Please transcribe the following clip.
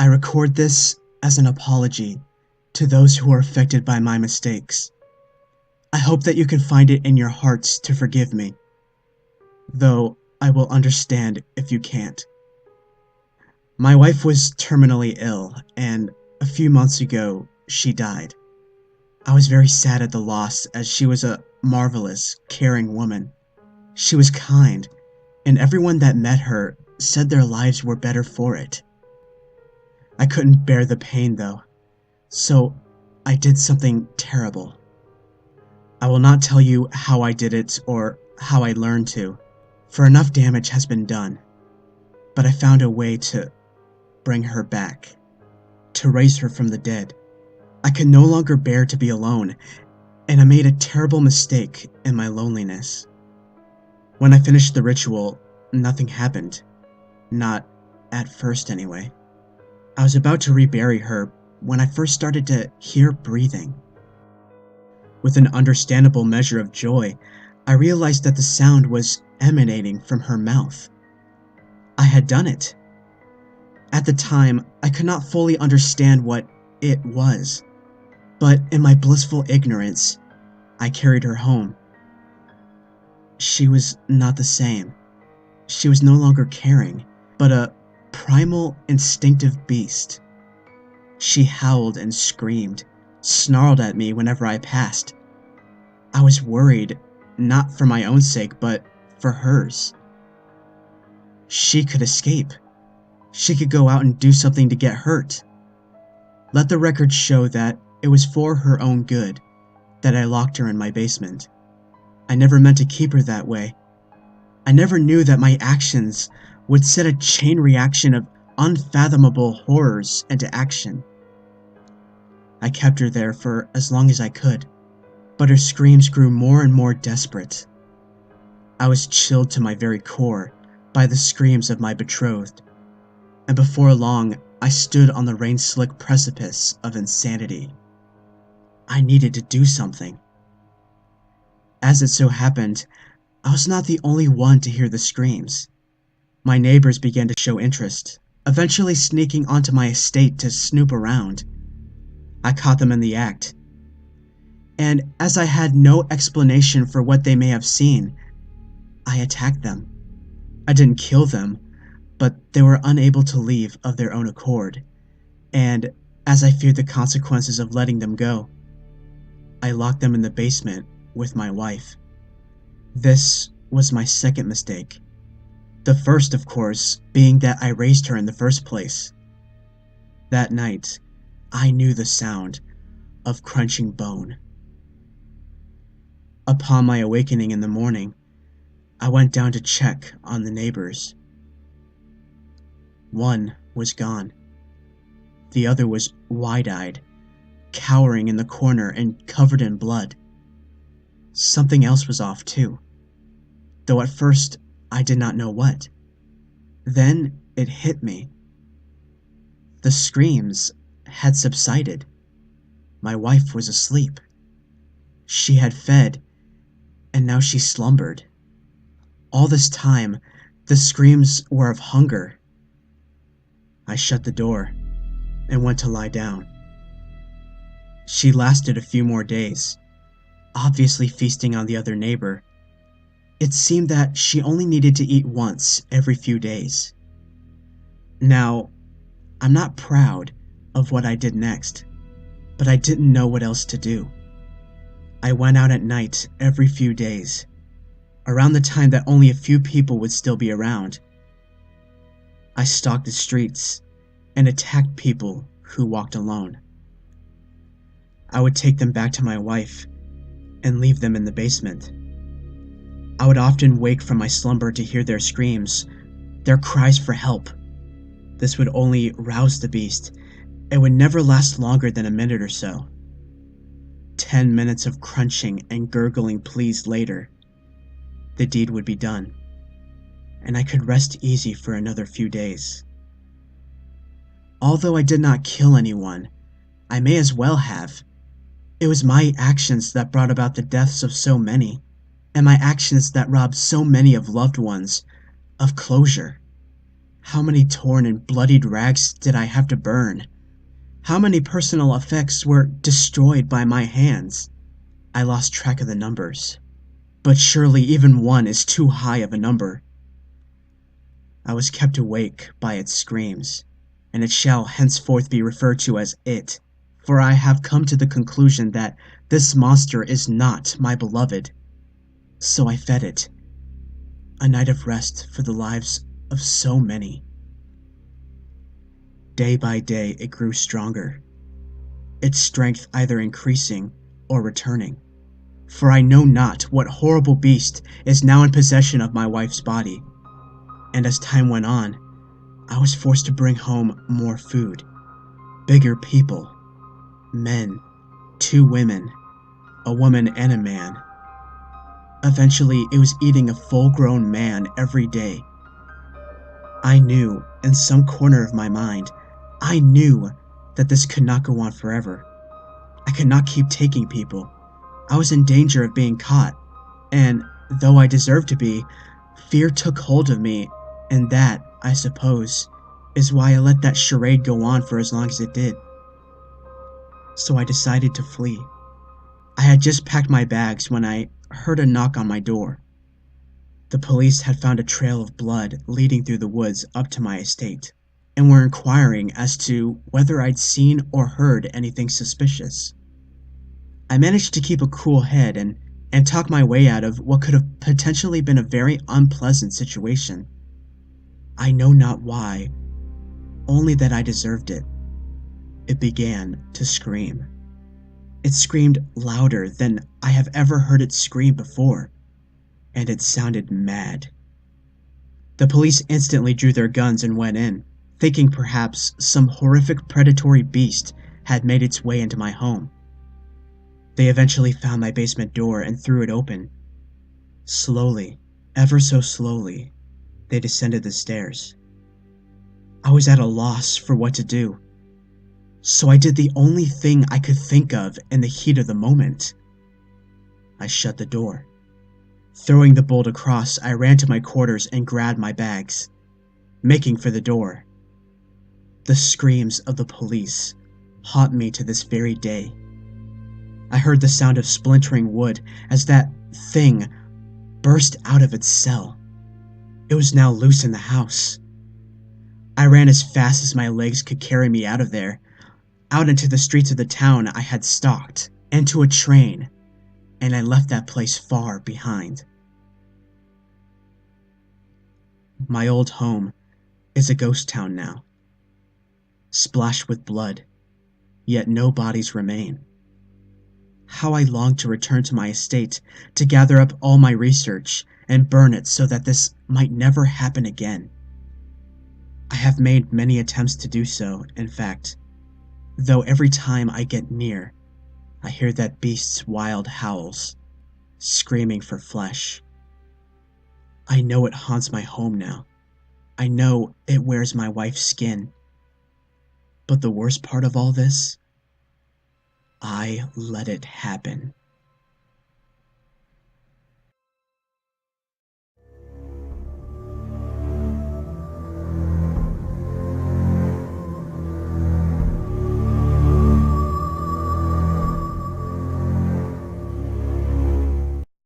I record this as an apology to those who are affected by my mistakes. I hope that you can find it in your hearts to forgive me, though I will understand if you can't. My wife was terminally ill, and a few months ago, she died. I was very sad at the loss, as she was a marvelous, caring woman. She was kind, and everyone that met her said their lives were better for it. I couldn't bear the pain, though, so I did something terrible. I will not tell you how I did it or how I learned to, for enough damage has been done. But I found a way to bring her back, to raise her from the dead. I could no longer bear to be alone, and I made a terrible mistake in my loneliness. When I finished the ritual, nothing happened. Not at first, anyway. I was about to rebury her when I first started to hear breathing. With an understandable measure of joy, I realized that the sound was emanating from her mouth. I had done it. At the time, I could not fully understand what it was, but in my blissful ignorance, I carried her home. She was not the same. She was no longer caring, but a primal, instinctive beast. She howled and screamed, snarled at me whenever I passed. I was worried, not for my own sake, but for hers. She could escape. She could go out and do something to get hurt. Let the record show that it was for her own good that I locked her in my basement. I never meant to keep her that way. I never knew that my actions would set a chain reaction of unfathomable horrors into action. I kept her there for as long as I could, but her screams grew more and more desperate. I was chilled to my very core by the screams of my betrothed, and before long, I stood on the rain-slick precipice of insanity. I needed to do something. As it so happened, I was not the only one to hear the screams. My neighbors began to show interest, eventually sneaking onto my estate to snoop around. I caught them in the act, and as I had no explanation for what they may have seen, I attacked them. I didn't kill them, but they were unable to leave of their own accord, and as I feared the consequences of letting them go, I locked them in the basement with my wife. This was my second mistake. The first, of course, being that I raised her in the first place. That night, I knew the sound of crunching bone. Upon my awakening in the morning, I went down to check on the neighbors. One was gone. The other was wide-eyed, cowering in the corner and covered in blood. Something else was off too, though at first I did not know what. Then it hit me. The screams had subsided. My wife was asleep. She had fed, and now she slumbered. All this time, the screams were of hunger. I shut the door and went to lie down. She lasted a few more days, obviously feasting on the other neighbor. It seemed that she only needed to eat once every few days. Now, I'm not proud of what I did next, but I didn't know what else to do. I went out at night every few days, around the time that only a few people would still be around. I stalked the streets and attacked people who walked alone. I would take them back to my wife and leave them in the basement. I would often wake from my slumber to hear their screams, their cries for help. This would only rouse the beast. It would never last longer than a minute or so. 10 minutes of crunching and gurgling pleas later, the deed would be done, and I could rest easy for another few days. Although I did not kill anyone, I may as well have. It was my actions that brought about the deaths of so many, and my actions that robbed so many of loved ones of closure. How many torn and bloodied rags did I have to burn? How many personal effects were destroyed by my hands? I lost track of the numbers, but surely even one is too high of a number. I was kept awake by its screams, and it shall henceforth be referred to as it, for I have come to the conclusion that this monster is not my beloved. So I fed it, a night of rest for the lives of so many. Day by day it grew stronger, its strength either increasing or returning, for I know not what horrible beast is now in possession of my wife's body. And as time went on, I was forced to bring home more food, bigger people, men, 2 women, a woman and a man. Eventually, it was eating a full-grown man every day. I knew, in some corner of my mind, I knew that this could not go on forever. I could not keep taking people. I was in danger of being caught, and though I deserved to be, fear took hold of me, and that, I suppose, is why I let that charade go on for as long as it did. So I decided to flee. I had just packed my bags when I heard a knock on my door. The police had found a trail of blood leading through the woods up to my estate, and were inquiring as to whether I'd seen or heard anything suspicious. I managed to keep a cool head and talk my way out of what could have potentially been a very unpleasant situation. I know not why, only that I deserved it. It began to scream. It screamed louder than I have ever heard it scream before, and it sounded mad. The police instantly drew their guns and went in, thinking perhaps some horrific predatory beast had made its way into my home. They eventually found my basement door and threw it open. Slowly, ever so slowly, they descended the stairs. I was at a loss for what to do, so I did the only thing I could think of in the heat of the moment. I shut the door. Throwing the bolt across, I ran to my quarters and grabbed my bags, making for the door. The screams of the police haunt me to this very day. I heard the sound of splintering wood as that thing burst out of its cell. It was now loose in the house. I ran as fast as my legs could carry me out of there, out into the streets of the town I had stalked, and to a train, and I left that place far behind. My old home is a ghost town now, splashed with blood, yet no bodies remain. How I long to return to my estate to gather up all my research and burn it so that this might never happen again. I have made many attempts to do so, in fact, though every time I get near, I hear that beast's wild howls, screaming for flesh. I know it haunts my home now. I know it wears my wife's skin. But the worst part of all this, I let it happen.